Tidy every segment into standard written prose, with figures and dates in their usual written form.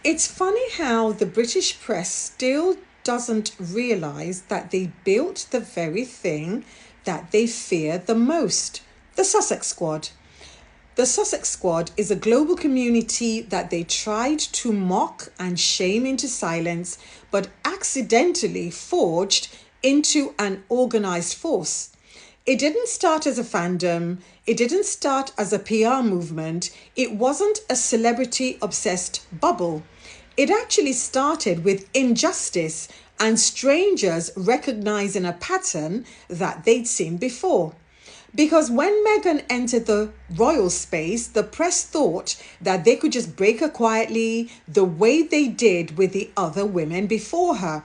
It's funny how the British press still doesn't realize that they built the very thing that they fear the most, the Sussex Squad. The Sussex Squad is a global community that they tried to mock and shame into silence, but accidentally forged into an organized force. It didn't start as a fandom, it didn't start as a PR movement, it wasn't a celebrity obsessed bubble. It actually started with injustice and strangers recognizing a pattern that they'd seen before. Because when Meghan entered the royal space, the press thought that they could just break her quietly the way they did with the other women before her.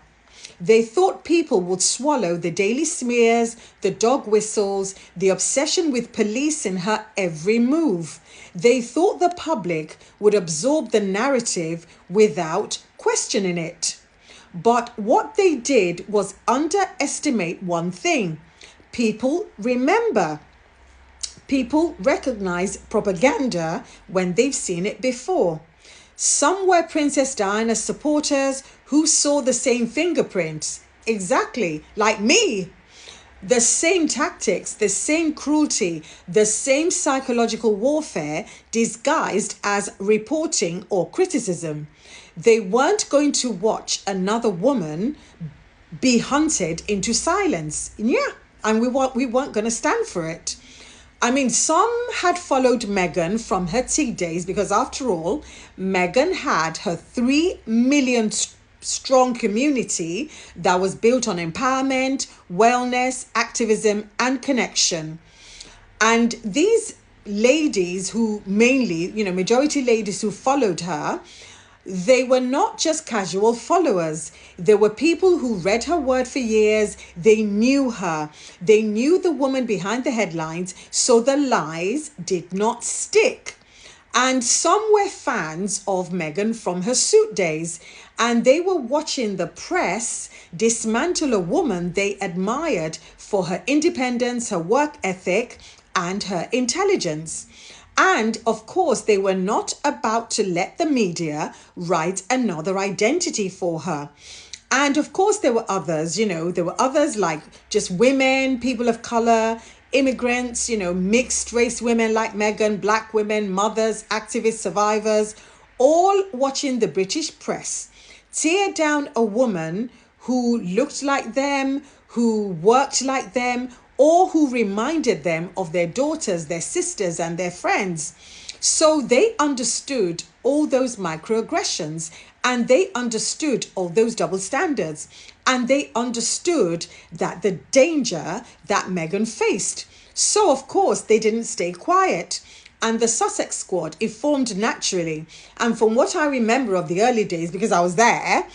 They thought people would swallow the daily smears, the dog whistles, the obsession with policing her every move. They thought the public would absorb the narrative without questioning it. But what they did was underestimate one thing. People remember. People recognize propaganda when they've seen it before. Some were Princess Diana's supporters who saw the same fingerprints. Exactly, like me. The same tactics, the same cruelty, the same psychological warfare disguised as reporting or criticism. They weren't going to watch another woman be hunted into silence. Yeah, and we weren't going to stand for it. I mean, some had followed Meghan from her tea days because, after all, Meghan had her 3 million strong community that was built on empowerment, wellness, activism, and connection. And these ladies who mainly, majority ladies who followed her, they were not just casual followers. They were people who read her word for years. They knew her. They knew the woman behind the headlines, so the lies did not stick. And some were fans of Meghan from her suit days, and they were watching the press dismantle a woman they admired for her independence, her work ethic, and her intelligence. And of course, they were not about to let the media write another identity for her. And of course, there were others, there were others like just women, people of color, immigrants, mixed race women like Meghan, black women, mothers, activists, survivors, all watching the British press tear down a woman who looked like them, who worked like them, or who reminded them of their daughters, their sisters, and their friends. So they understood all those microaggressions, and they understood all those double standards, and they understood that the danger that Meghan faced. So, of course, they didn't stay quiet. And the Sussex Squad, it formed naturally. And from what I remember of the early days, because I was there,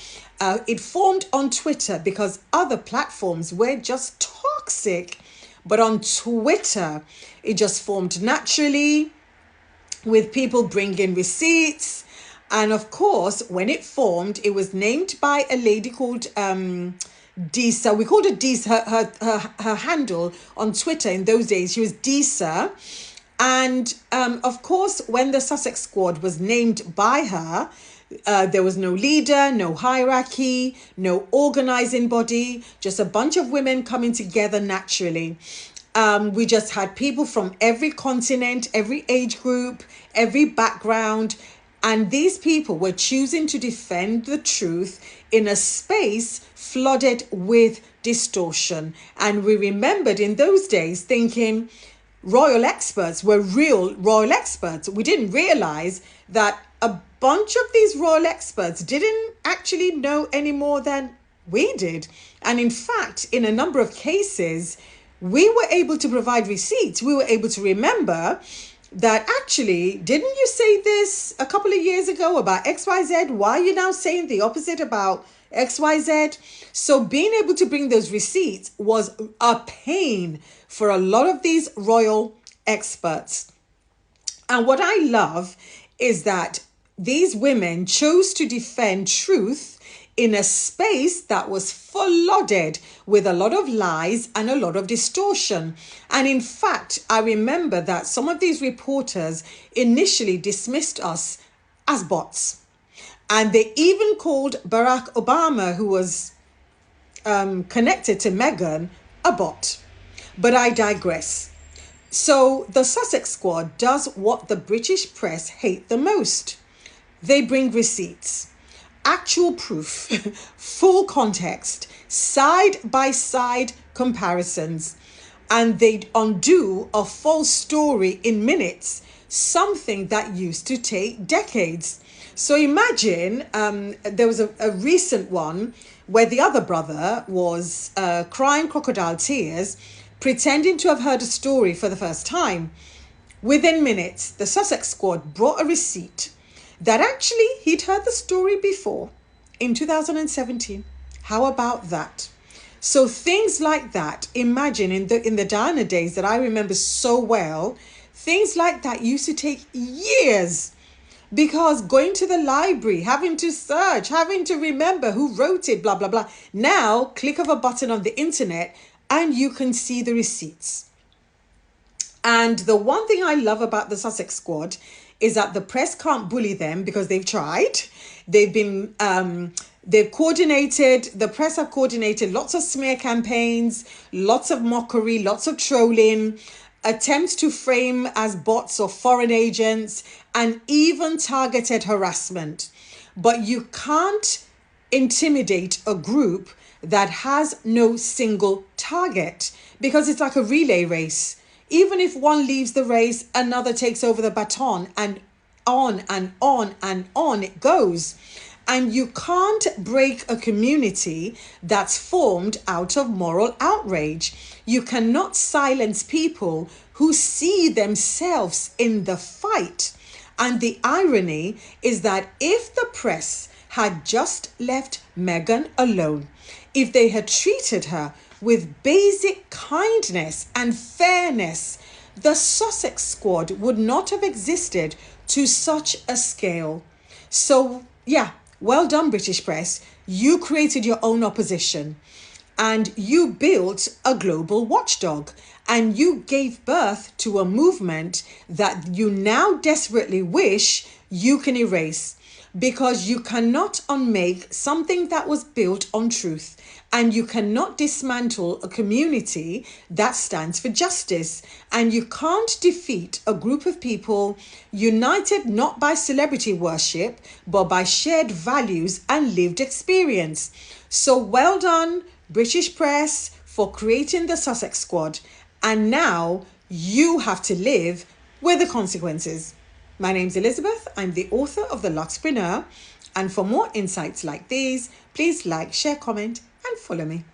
it formed on Twitter because other platforms were just toxic. But on Twitter, it just formed naturally with people bringing receipts. And of course, when it formed, it was named by a lady called Disa. We called her Disa. Her handle on Twitter in those days, she was Disa. And of course, when the Sussex Squad was named by her, there was no leader, no hierarchy, no organizing body, just a bunch of women coming together naturally. We just had people from every continent, every age group, every background. And these people were choosing to defend the truth in a space flooded with distortion. And we remembered in those days thinking royal experts were real royal experts. We didn't realize that a bunch of these royal experts didn't actually know any more than we did. And in fact, in a number of cases, we were able to provide receipts. We were able to remember that actually, didn't you say this a couple of years ago about XYZ? Why are you now saying the opposite about XYZ? So being able to bring those receipts was a pain for a lot of these royal experts. And what I love is that these women chose to defend truth in a space that was flooded with a lot of lies and a lot of distortion. And in fact, I remember that some of these reporters initially dismissed us as bots. And they even called Barack Obama, who was connected to Meghan, a bot. But I digress. So the Sussex Squad does what the British press hate the most. They bring receipts, actual proof, full context, side by side comparisons, and they undo a false story in minutes, something that used to take decades. So imagine there was a recent one where the other brother was crying crocodile tears, pretending to have heard a story for the first time. Within minutes, the Sussex Squad brought a receipt that actually he'd heard the story before in 2017. How about that? So things like that, imagine in the Diana days that I remember so well, things like that used to take years, because going to the library, having to search, having to remember who wrote it, blah, blah, blah. Now, click of a button on the internet and you can see the receipts. And the one thing I love about the Sussex Squad is that the press can't bully them because they've tried. They've been, they've coordinated, the press have coordinated lots of smear campaigns, lots of mockery, lots of trolling, attempts to frame as bots or foreign agents, and even targeted harassment. But you can't intimidate a group that has no single target, because it's like a relay race. Even if one leaves the race, another takes over the baton, and on and on and on it goes. And you can't break a community that's formed out of moral outrage. You cannot silence people who see themselves in the fight. And the irony is that if the press had just left Meghan alone, if they had treated her with basic kindness and fairness, the Sussex Squad would not have existed to such a scale. So, yeah, well done, British press. You created your own opposition and you built a global watchdog, and you gave birth to a movement that you now desperately wish you can erase, because you cannot unmake something that was built on truth, and you cannot dismantle a community that stands for justice, and you can't defeat a group of people united not by celebrity worship but by shared values and lived experience. So well done, British press, for creating the Sussex Squad, and now you have to live with the consequences. My name's Elizabeth. I'm the author of the Luxpreneur, and for more insights like these, please like, share, comment, and follow me.